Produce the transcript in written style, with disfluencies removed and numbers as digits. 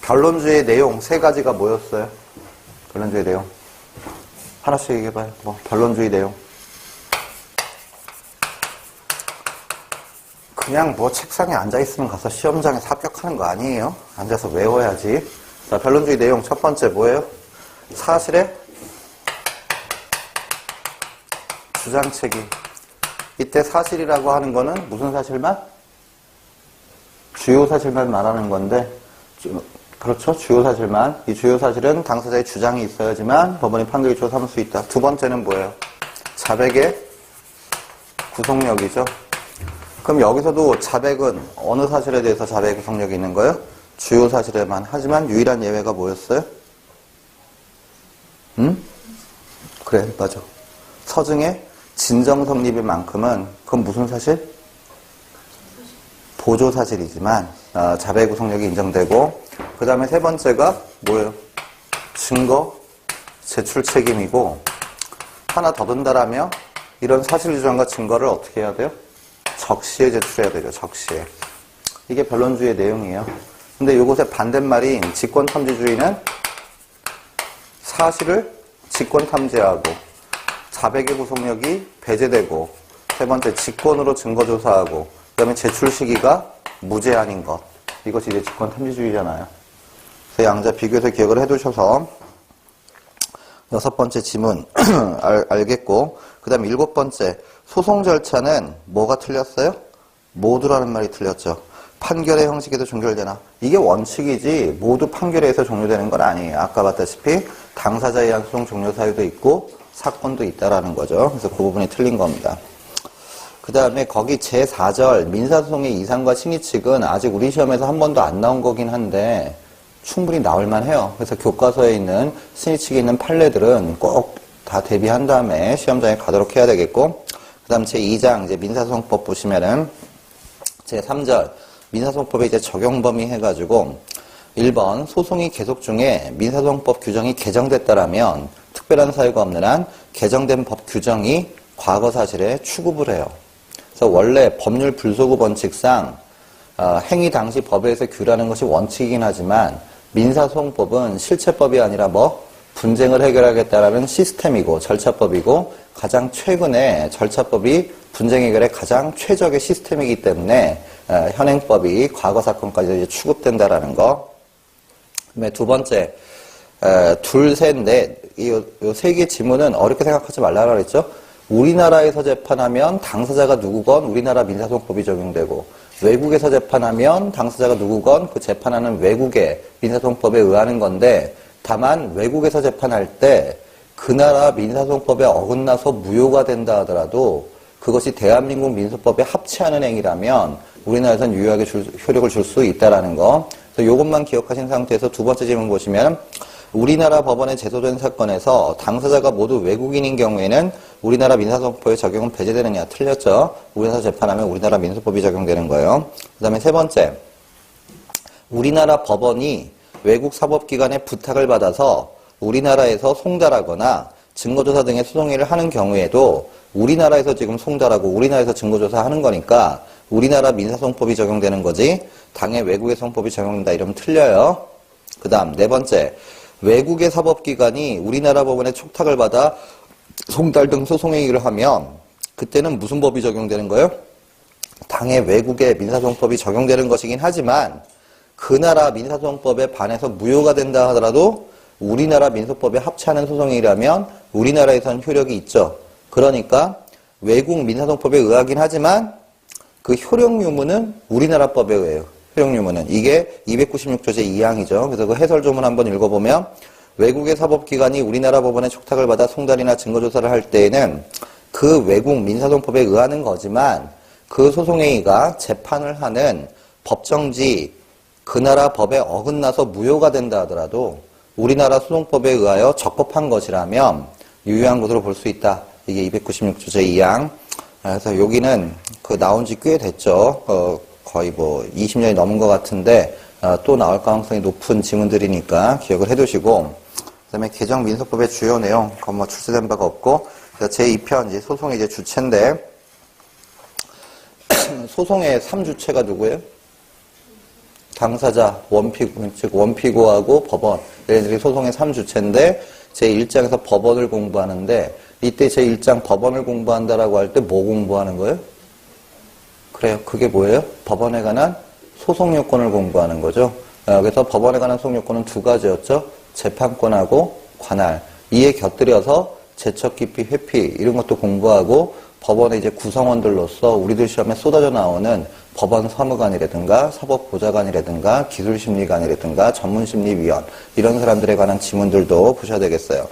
변론주의 내용 세 가지가 뭐였어요? 변론주의 내용. 하나씩 얘기해봐요. 변론주의 내용. 그냥 책상에 앉아있으면 가서 시험장에서 합격하는 거 아니에요? 앉아서 외워야지. 자, 변론주의 내용 첫 번째 뭐예요? 사실의 주장체계. 이때 사실이라고 하는 거는 무슨 사실만? 주요 사실만 말하는 건데, 그렇죠? 주요 사실만. 이 주요 사실은 당사자의 주장이 있어야지만 법원이 판결기초로 삼을 수 있다. 두 번째는 뭐예요? 자백의 구속력이죠. 그럼 여기서도 자백은 어느 사실에 대해서 자백의 구속력이 있는 거예요? 주요 사실에만. 하지만 유일한 예외가 뭐였어요? 그래, 맞아. 서증의 진정 성립인 만큼은 그건 무슨 사실? 보조 사실이지만 자백의 구속력이 인정되고, 그 다음에 세 번째가 뭐예요? 증거 제출 책임이고, 하나 더 든다라며 이런 사실 주장과 증거를 어떻게 해야 돼요? 적시에 제출해야 되죠. 적시에. 이게 변론주의 내용이에요. 근데 이것의 반대말인 직권탐지주의는 사실을 직권탐지하고 자백의 구속력이 배제되고, 세 번째 직권으로 증거조사하고, 그 다음에 제출 시기가 무제한인 것. 이것이 이제 직권탐지주의잖아요. 그래서 양자 비교해서 기억을 해두셔서 여섯 번째 지문 알겠고, 그 다음에 일곱 번째 소송 절차는 뭐가 틀렸어요? 모두라는 말이 틀렸죠. 판결의 형식에도 종결되나? 이게 원칙이지 모두 판결에 의해서 종료되는 건 아니에요. 아까 봤다시피 당사자에 의한 소송 종료 사유도 있고 사건도 있다라는 거죠. 그래서 그 부분이 틀린 겁니다. 그 다음에 거기 제4절 민사소송의 이상과 신의칙은 아직 우리 시험에서 한 번도 안 나온 거긴 한데 충분히 나올만 해요. 그래서 교과서에 있는 신의칙에 있는 판례들은 꼭 다 대비한 다음에 시험장에 가도록 해야 되겠고, 그 다음 제2장 이제 민사소송법 보시면은 제3절 민사소송법에 이제 적용 범위 해가지고 1번 소송이 계속 중에 민사소송법 규정이 개정됐다라면 특별한 사유가 없는 한 개정된 법 규정이 과거 사실에 취급을 해요. 그래서 원래 법률 불소구 원칙상 행위 당시 법에 의해서 규라는 것이 원칙이긴 하지만 민사소송법은 실체법이 아니라 분쟁을 해결하겠다라는 시스템이고 절차법이고, 가장 최근에 절차법이 분쟁 해결의 가장 최적의 시스템이기 때문에 현행법이 과거 사건까지 이제 취급된다라는 거. 그다음에 두 번째, 둘, 셋, 넷. 이 세 개의 지문은 어렵게 생각하지 말라고 그랬죠. 우리나라에서 재판하면 당사자가 누구건 우리나라 민사소송법이 적용되고, 외국에서 재판하면 당사자가 누구건 그 재판하는 외국의 민사소송법에 의하는 건데, 다만 외국에서 재판할 때 그 나라 민사소송법에 어긋나서 무효가 된다 하더라도 그것이 대한민국 민소법에 합치하는 행위라면 우리나라에서는 유효하게 효력을 줄 수 있다는 거. 그래서 이것만 기억하신 상태에서 두 번째 질문 보시면, 우리나라 법원에 제소된 사건에서 당사자가 모두 외국인인 경우에는 우리나라 민사소송법의 적용은 배제되느냐? 틀렸죠. 우리나라 재판하면 우리나라 민소법이 적용되는 거예요. 그 다음에 세 번째, 우리나라 법원이 외국 사법기관의 부탁을 받아서 우리나라에서 송달하거나 증거조사 등의 소송일을 하는 경우에도 우리나라에서 지금 송달하고 우리나라에서 증거조사하는 거니까 우리나라 민사소송법이 적용되는 거지 당의 외국의 소송법이 적용된다 이러면 틀려요. 그 다음 네 번째, 외국의 사법기관이 우리나라 법원의 촉탁을 받아 송달 등 소송행위를 하면 그때는 무슨 법이 적용되는 거예요? 당의 외국의 민사소송법이 적용되는 것이긴 하지만 그 나라 민사소송법에 반해서 무효가 된다 하더라도 우리나라 민소법에 합치하는 소송이라면 우리나라에선 효력이 있죠. 그러니까 외국 민사소송법에 의하긴 하지만 그 효력 유무는 우리나라 법에 의해요. 효력 유무는. 이게 296조 제2항이죠. 그래서 그 해설조문 한번 읽어보면, 외국의 사법기관이 우리나라 법원의 촉탁을 받아 송달이나 증거조사를 할 때에는 그 외국 민사소송법에 의하는 거지만 그 소송행위가 재판을 하는 법정지 그 나라 법에 어긋나서 무효가 된다 하더라도 우리나라 소송법에 의하여 적법한 것이라면 유효한 것으로 볼 수 있다. 이게 296조 제2항. 그래서 여기는 나온 지 꽤 됐죠. 거의 20년이 넘은 것 같은데 또 나올 가능성이 높은 지문들이니까 기억을 해두시고, 그 다음에 개정민소법의 주요 내용, 그건 출제된 바가 없고, 제2편 이제 소송의 이제 주체인데, 소송의 3주체가 누구예요? 당사자, 원피고, 즉 원피고하고 법원, 얘네들이 소송의 3주체인데 제1장에서 법원을 공부하는데 이때 제1장 법원을 공부한다라고 할 때 뭐 공부하는 거예요? 그래요. 그게 뭐예요? 법원에 관한 소송요건을 공부하는 거죠. 그래서 법원에 관한 소송요건은 두 가지였죠. 재판권하고 관할. 이에 곁들여서 제척, 기피, 회피 이런 것도 공부하고 법원의 이제 구성원들로서 우리들 시험에 쏟아져 나오는 법원 사무관이라든가 사법보좌관이라든가 기술심리관이라든가 전문심리위원 이런 사람들에 관한 지문들도 보셔야 되겠어요.